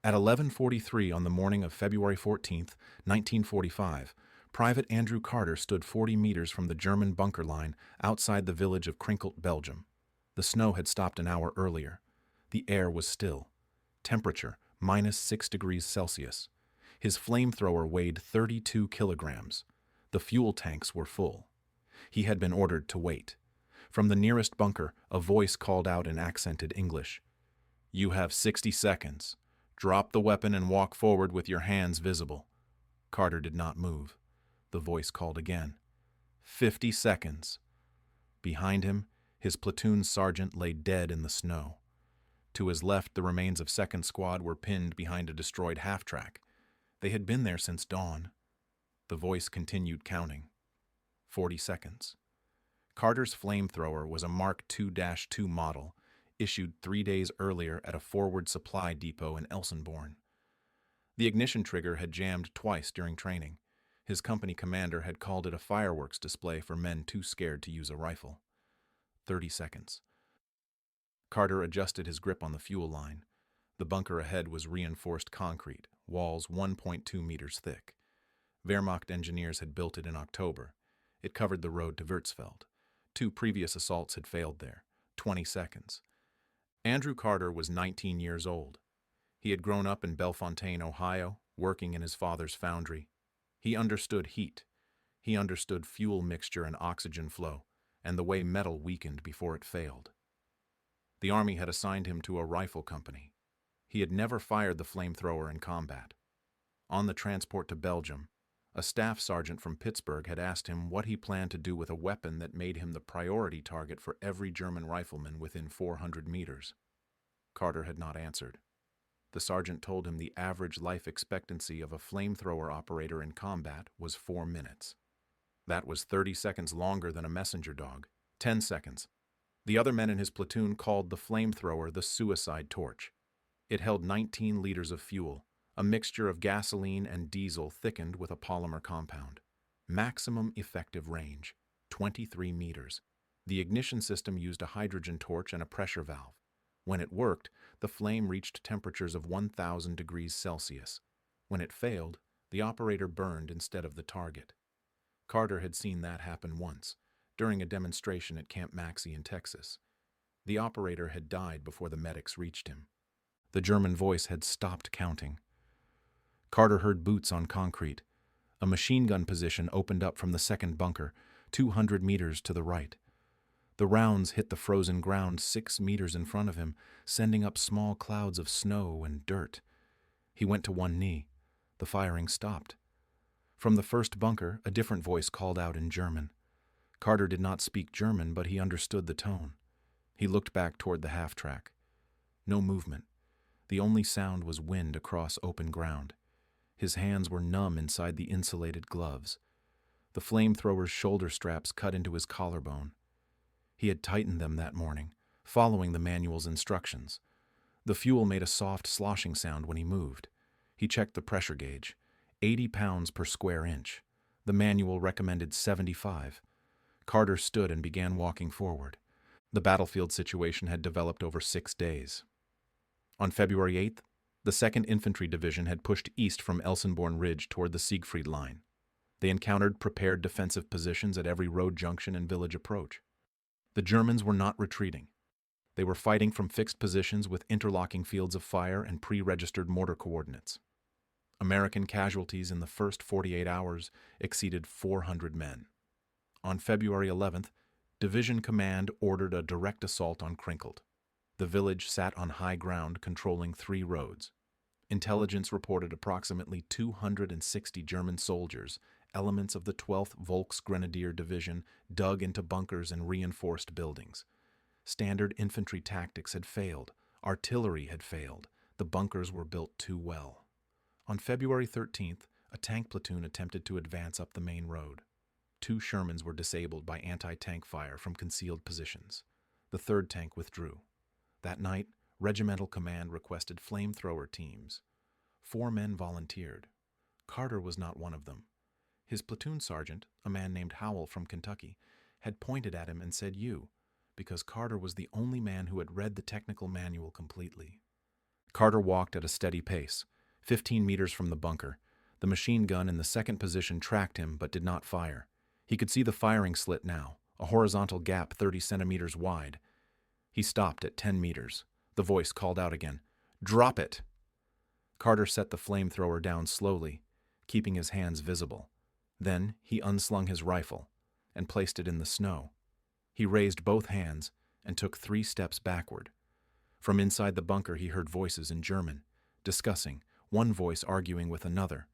At 11:43 on the morning of February 14, 1945, Private Andrew Carter stood 40 meters from the German bunker line outside the village of Krinkelt, Belgium. The snow had stopped an hour earlier. The air was still. Temperature, -6 degrees Celsius. His flamethrower weighed 32 kilograms. The fuel tanks were full. He had been ordered to wait. From the nearest bunker, a voice called out in accented English. "You have 60 seconds. Drop the weapon and walk forward with your hands visible." Carter did not move. The voice called again. 50 seconds. Behind him, his platoon sergeant lay dead in the snow. To his left, the remains of 2nd Squad were pinned behind a destroyed half-track. They had been there since dawn. The voice continued counting. 40 seconds. Carter's flamethrower was a Mark II-2 model, issued 3 days earlier at a forward supply depot in Elsenborn. The ignition trigger had jammed twice during training. His company commander had called it a fireworks display for men too scared to use a rifle. 30 seconds. Carter adjusted his grip on the fuel line. The bunker ahead was reinforced concrete, walls 1.2 meters thick. Wehrmacht engineers had built it in October. It covered the road to Würzfeld. 2 previous assaults had failed there. 20 seconds. Andrew Carter was 19 years old. He had grown up in Bellefontaine, Ohio, working in his father's foundry. He understood heat. He understood fuel mixture and oxygen flow, and the way metal weakened before it failed. The Army had assigned him to a rifle company. He had never fired the flamethrower in combat. On the transport to Belgium, a staff sergeant from Pittsburgh had asked him what he planned to do with a weapon that made him the priority target for every German rifleman within 400 meters. Carter had not answered. The sergeant told him the average life expectancy of a flamethrower operator in combat was 4 minutes. That was 30 seconds longer than a messenger dog. 10 seconds. The other men in his platoon called the flamethrower the suicide torch. It held 19 liters of fuel, a mixture of gasoline and diesel thickened with a polymer compound. Maximum effective range, 23 meters. The ignition system used a hydrogen torch and a pressure valve. When it worked, the flame reached temperatures of 1,000 degrees Celsius. When it failed, the operator burned instead of the target. Carter had seen that happen once, during a demonstration at Camp Maxey in Texas. The operator had died before the medics reached him. The German voice had stopped counting. Carter heard boots on concrete. A machine gun position opened up from the second bunker, 200 meters to the right. The rounds hit the frozen ground 6 meters in front of him, sending up small clouds of snow and dirt. He went to one knee. The firing stopped. From the first bunker, a different voice called out in German. Carter did not speak German, but he understood the tone. He looked back toward the half-track. No movement. The only sound was wind across open ground. His hands were numb inside the insulated gloves. The flamethrower's shoulder straps cut into his collarbone. He had tightened them that morning, following the manual's instructions. The fuel made a soft sloshing sound when he moved. He checked the pressure gauge. 80 pounds per square inch. The manual recommended 75. Carter stood and began walking forward. The battlefield situation had developed over 6 days. On February 8th, the 2nd Infantry Division had pushed east from Elsenborn Ridge toward the Siegfried Line. They encountered prepared defensive positions at every road junction and village approach. The Germans were not retreating. They were fighting from fixed positions with interlocking fields of fire and pre-registered mortar coordinates. American casualties in the first 48 hours exceeded 400 men. On February 11th, Division Command ordered a direct assault on Krinkelt. The village sat on high ground controlling 3 roads. Intelligence reported approximately 260 German soldiers, elements of the 12th Volksgrenadier Division, dug into bunkers and reinforced buildings. Standard infantry tactics had failed. Artillery had failed. The bunkers were built too well. On February 13th, a tank platoon attempted to advance up the main road. 2 Shermans were disabled by anti-tank fire from concealed positions. The 3rd tank withdrew. That night, regimental command requested flamethrower teams. 4 men volunteered. Carter was not one of them. His platoon sergeant, a man named Howell from Kentucky, had pointed at him and said "you," because Carter was the only man who had read the technical manual completely. Carter walked at a steady pace. 15 meters from the bunker, the machine gun in the second position tracked him but did not fire. He could see the firing slit now, a horizontal gap 30 centimeters wide. He stopped at 10 meters. The voice called out again, "Drop it!" Carter set the flamethrower down slowly, keeping his hands visible. Then he unslung his rifle and placed it in the snow. He raised both hands and took 3 steps backward. From inside the bunker he heard voices in German, discussing, one voice arguing with another.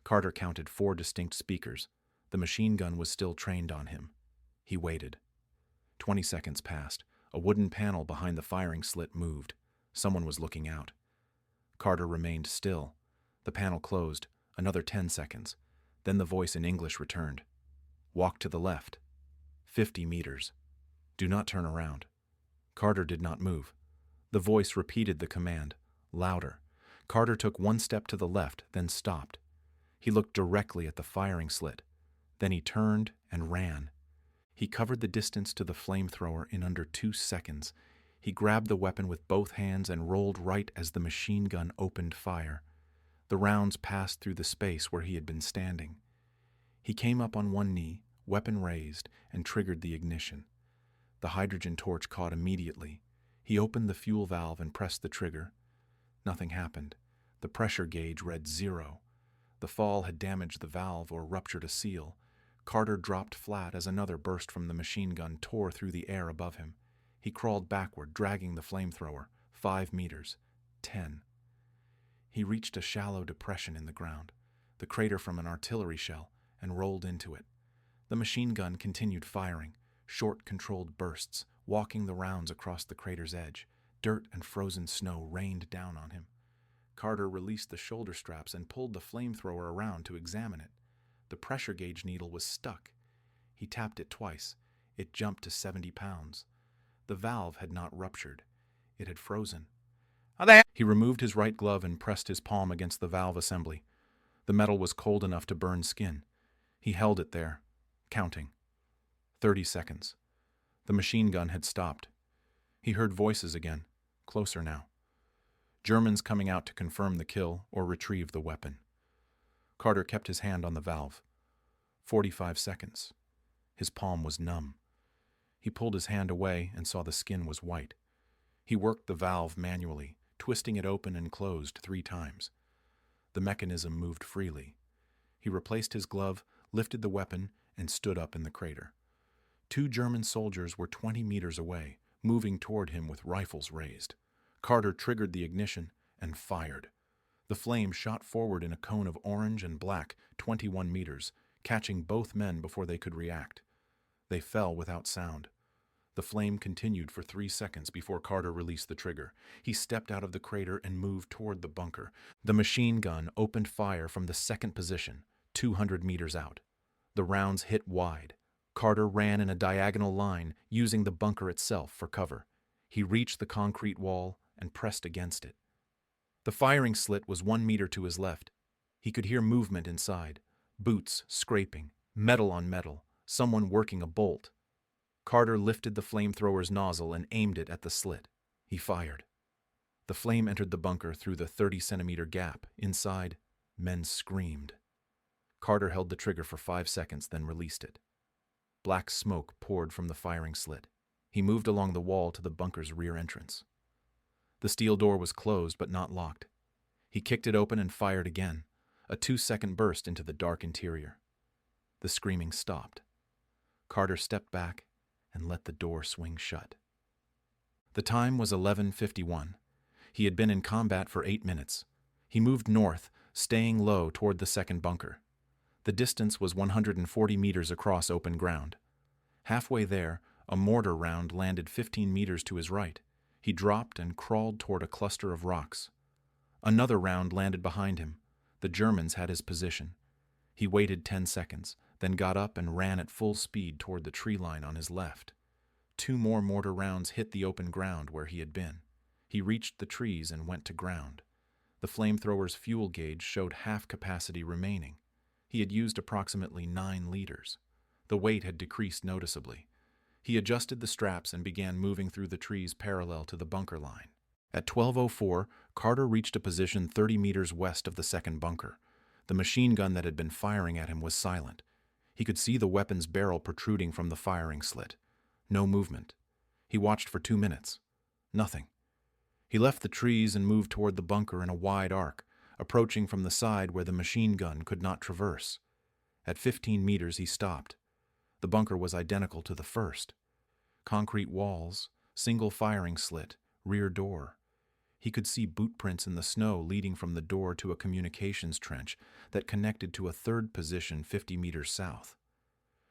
Carter counted 4 distinct speakers. The machine gun was still trained on him. He waited. 20 seconds passed. A wooden panel behind the firing slit moved. Someone was looking out. Carter remained still. The panel closed. Another 10 seconds. Then the voice in English returned. "Walk to the left. 50 meters. Do not turn around." Carter did not move. The voice repeated the command, louder. Carter took 1 step to the left, then stopped. He looked directly at the firing slit. Then he turned and ran. He covered the distance to the flamethrower in under 2 seconds. He grabbed the weapon with both hands and rolled right as the machine gun opened fire. The rounds passed through the space where he had been standing. He came up on one knee, weapon raised, and triggered the ignition. The hydrogen torch caught immediately. He opened the fuel valve and pressed the trigger. Nothing happened. The pressure gauge read 0. The fall had damaged the valve or ruptured a seal. Carter dropped flat as another burst from the machine gun tore through the air above him. He crawled backward, dragging the flamethrower. 5 meters. 10. He reached a shallow depression in the ground, the crater from an artillery shell, and rolled into it. The machine gun continued firing, short, controlled bursts, walking the rounds across the crater's edge. Dirt and frozen snow rained down on him. Carter released the shoulder straps and pulled the flamethrower around to examine it. The pressure gauge needle was stuck. He tapped it twice. It jumped to 70 pounds. The valve had not ruptured. It had frozen. He removed his right glove and pressed his palm against the valve assembly. The metal was cold enough to burn skin. He held it there, counting. 30 seconds. The machine gun had stopped. He heard voices again, closer now. Germans coming out to confirm the kill or retrieve the weapon. Carter kept his hand on the valve. 45 seconds. His palm was numb. He pulled his hand away and saw the skin was white. He worked the valve manually, twisting it open and closed 3 times. The mechanism moved freely. He replaced his glove, lifted the weapon, and stood up in the crater. 2 German soldiers were 20 meters away, moving toward him with rifles raised. Carter triggered the ignition and fired. The flame shot forward in a cone of orange and black, 21 meters, catching both men before they could react. They fell without sound. The flame continued for 3 seconds before Carter released the trigger. He stepped out of the crater and moved toward the bunker. The machine gun opened fire from the second position, 200 meters out. The rounds hit wide. Carter ran in a diagonal line, using the bunker itself for cover. He reached the concrete wall and pressed against it. The firing slit was 1 meter to his left. He could hear movement inside, boots scraping, metal on metal, someone working a bolt. Carter lifted the flamethrower's nozzle and aimed it at the slit. He fired. The flame entered the bunker through the 30-centimeter gap. Inside, men screamed. Carter held the trigger for 5 seconds, then released it. Black smoke poured from the firing slit. He moved along the wall to the bunker's rear entrance. The steel door was closed but not locked. He kicked it open and fired again, a 2-second burst into the dark interior. The screaming stopped. Carter stepped back and let the door swing shut. The time was 11:51. He had been in combat for 8 minutes. He moved north, staying low toward the second bunker. The distance was 140 meters across open ground. Halfway there, a mortar round landed 15 meters to his right. He dropped and crawled toward a cluster of rocks. Another round landed behind him. The Germans had his position. He waited 10 seconds, then got up and ran at full speed toward the tree line on his left. 2 more mortar rounds hit the open ground where he had been. He reached the trees and went to ground. The flamethrower's fuel gauge showed half capacity remaining. He had used approximately 9 liters. The weight had decreased noticeably. He adjusted the straps and began moving through the trees parallel to the bunker line. At 12:04, Carter reached a position 30 meters west of the second bunker. The machine gun that had been firing at him was silent. He could see the weapon's barrel protruding from the firing slit. No movement. He watched for 2 minutes. Nothing. He left the trees and moved toward the bunker in a wide arc, approaching from the side where the machine gun could not traverse. At 15 meters, he stopped. The bunker was identical to the first. Concrete walls, single firing slit, rear door. He could see boot prints in the snow leading from the door to a communications trench that connected to a third position 50 meters south.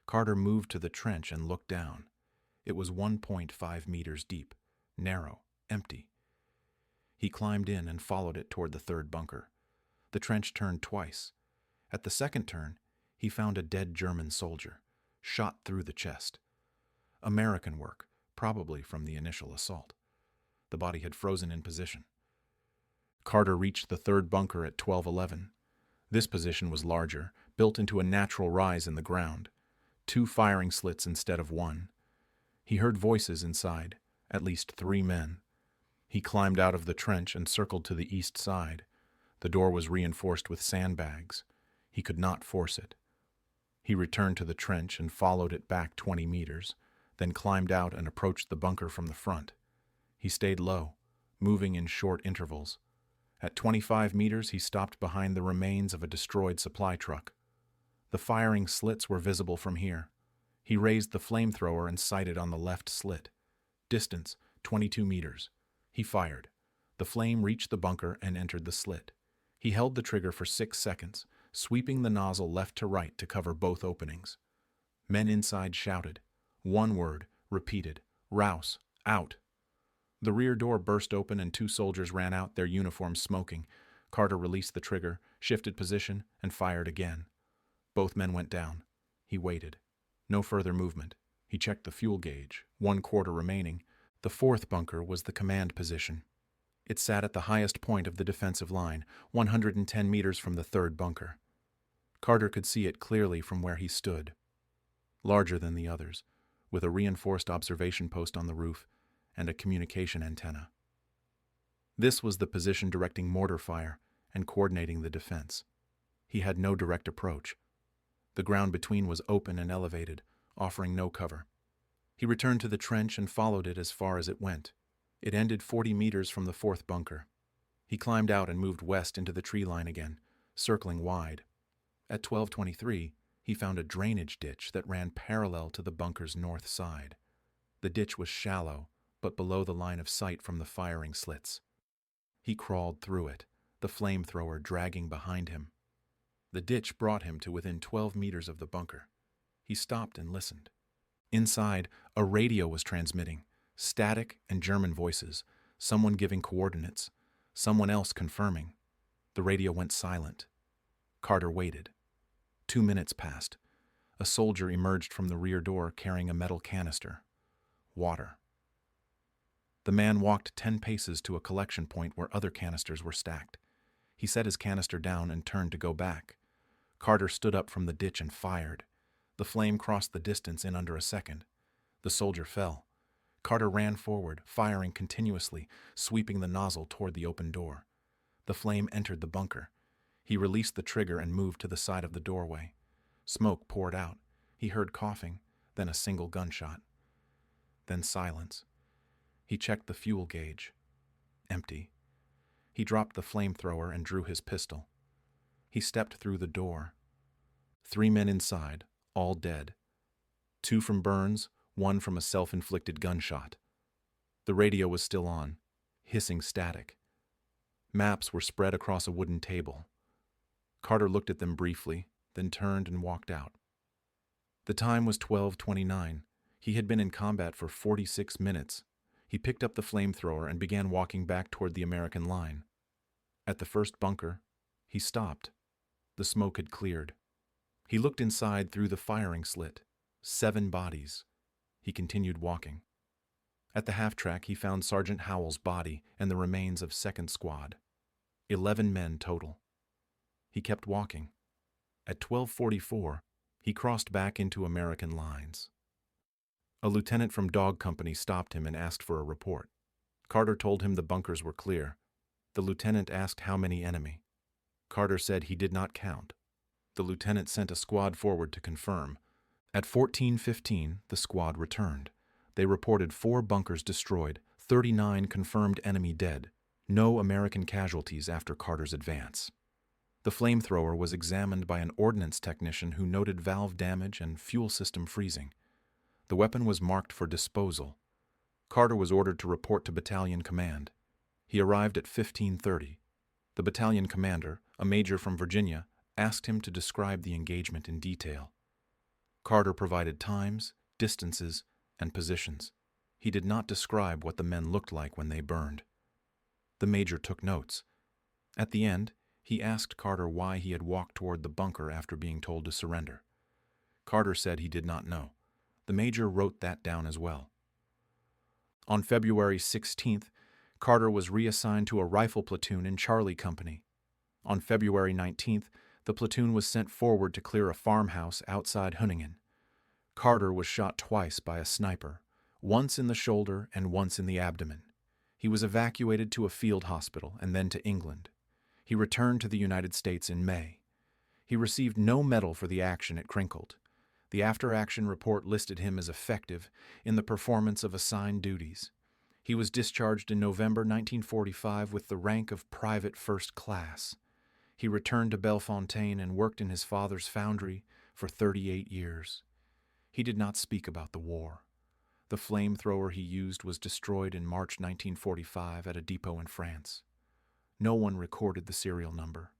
Carter moved to the trench and looked down. It was 1.5 meters deep, narrow, empty. He climbed in and followed it toward the third bunker. The trench turned twice. At the second turn, he found a dead German soldier, shot through the chest. American work, probably from the initial assault. The body had frozen in position. Carter reached the third bunker at 12:11. This position was larger, built into a natural rise in the ground. 2 firing slits instead of 1. He heard voices inside, at least 3 men. He climbed out of the trench and circled to the east side. The door was reinforced with sandbags. He could not force it. He returned to the trench and followed it back 20 meters, then climbed out and approached the bunker from the front. He stayed low, moving in short intervals. At 25 meters, he stopped behind the remains of a destroyed supply truck. The firing slits were visible from here. He raised the flamethrower and sighted on the left slit. Distance, 22 meters. He fired. The flame reached the bunker and entered the slit. He held the trigger for 6 seconds, sweeping the nozzle left to right to cover both openings. Men inside shouted. One word, repeated. Rouse, out. The rear door burst open and 2 soldiers ran out, their uniforms smoking. Carter released the trigger, shifted position, and fired again. Both men went down. He waited. No further movement. He checked the fuel gauge, 1/4 remaining. The fourth bunker was the command position. It sat at the highest point of the defensive line, 110 meters from the third bunker. Carter could see it clearly from where he stood. Larger than the others, with a reinforced observation post on the roof and a communication antenna. This was the position directing mortar fire and coordinating the defense. He had no direct approach. The ground between was open and elevated, offering no cover. He returned to the trench and followed it as far as it went. It ended 40 meters from the fourth bunker. He climbed out and moved west into the tree line again, circling wide. At 12:23, he found a drainage ditch that ran parallel to the bunker's north side. The ditch was shallow, but below the line of sight from the firing slits. He crawled through it, the flamethrower dragging behind him. The ditch brought him to within 12 meters of the bunker. He stopped and listened. Inside, a radio was transmitting, static and German voices, someone giving coordinates, someone else confirming. The radio went silent. Carter waited. 2 minutes passed. A soldier emerged from the rear door carrying a metal canister. Water. The man walked 10 paces to a collection point where other canisters were stacked. He set his canister down and turned to go back. Carter stood up from the ditch and fired. The flame crossed the distance in under a second. The soldier fell. Carter ran forward, firing continuously, sweeping the nozzle toward the open door. The flame entered the bunker. He released the trigger and moved to the side of the doorway. Smoke poured out. He heard coughing, then a single gunshot. Then silence. He checked the fuel gauge. Empty. He dropped the flamethrower and drew his pistol. He stepped through the door. 3 men inside, all dead. 2 from burns, 1 from a self-inflicted gunshot. The radio was still on, hissing static. Maps were spread across a wooden table. Carter looked at them briefly, then turned and walked out. The time was 12:29. He had been in combat for 46 minutes. He picked up the flamethrower and began walking back toward the American line. At the first bunker, he stopped. The smoke had cleared. He looked inside through the firing slit. 7 bodies. He continued walking. At the half-track, he found Sergeant Howell's body and the remains of second squad. 11 men total. He kept walking. At 12:44, he crossed back into American lines. A lieutenant from Dog Company stopped him and asked for a report. Carter told him the bunkers were clear. The lieutenant asked how many enemy. Carter said he did not count. The lieutenant sent a squad forward to confirm. At 14:15, the squad returned. They reported 4 bunkers destroyed, 39 confirmed enemy dead, no American casualties after Carter's advance. The flamethrower was examined by an ordnance technician who noted valve damage and fuel system freezing. The weapon was marked for disposal. Carter was ordered to report to battalion command. He arrived at 15:30. The battalion commander, a major from Virginia, asked him to describe the engagement in detail. Carter provided times, distances, and positions. He did not describe what the men looked like when they burned. The major took notes. At the end, he asked Carter why he had walked toward the bunker after being told to surrender. Carter said he did not know. The major wrote that down as well. On February 16th, Carter was reassigned to a rifle platoon in Charlie Company. On February 19th, the platoon was sent forward to clear a farmhouse outside Hunningen. Carter was shot twice by a sniper, once in the shoulder and once in the abdomen. He was evacuated to a field hospital and then to England. He returned to the United States in May. He received no medal for the action at Krinkelt. The after-action report listed him as effective in the performance of assigned duties. He was discharged in November 1945 with the rank of Private First Class. He returned to Bellefontaine and worked in his father's foundry for 38 years. He did not speak about the war. The flamethrower he used was destroyed in March 1945 at a depot in France. No one recorded the serial number.